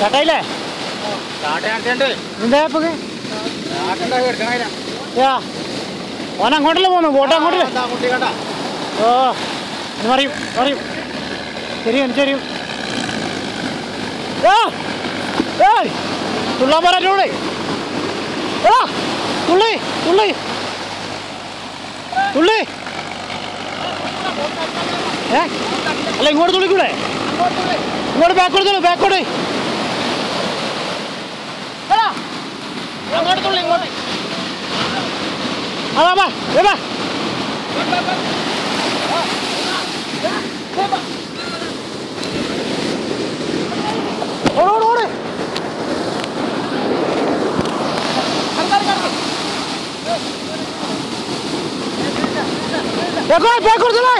ചേട്ടായില്ലേ നിന്റെ ഓൻ അങ്ങോട്ടല്ലേ പോന്നു ബോട്ട് അങ്ങോട്ടല്ലേ ഓ എന്ന് പറയും പറയും ശരിയും ശരിയും തുള്ളാൻ പറയാറ്റോളേ തുള്ളി തുള്ളി തുള്ളി അല്ല ഇങ്ങോട്ട് തുള്ളിക്കൂടെ ഇങ്ങോട്ട് ബാക്കോട്ട് തുള്ളു ബാക്കോട്ട് അങ്ങോട്ട് തുള്ളി ഇങ്ങോട്ട് അതാ ഓട് ഓട് ബാക്കോട്ട് തുള്ളേ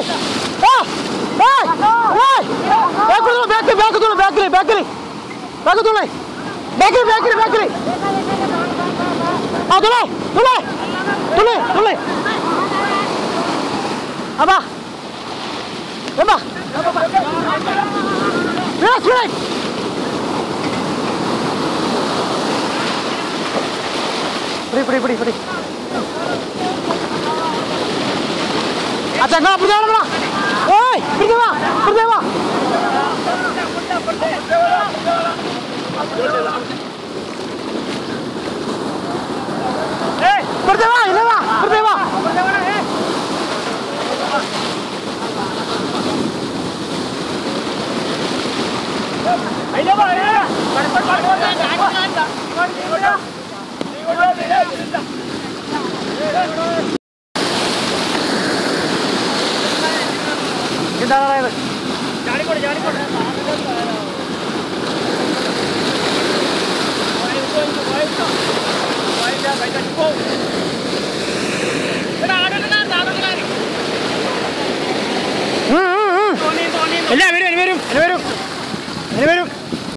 അച്ഛാ പിടിച്ചാ ഓയ് പിടിച്ചവാ പിടിച്ചവാ പിടിച്ചവാ ഇല്ലവാ പിടിച്ചവാ എന്താണ് ചാടിക്കോട്ടെ ചാടിക്കോട്ടെ Go!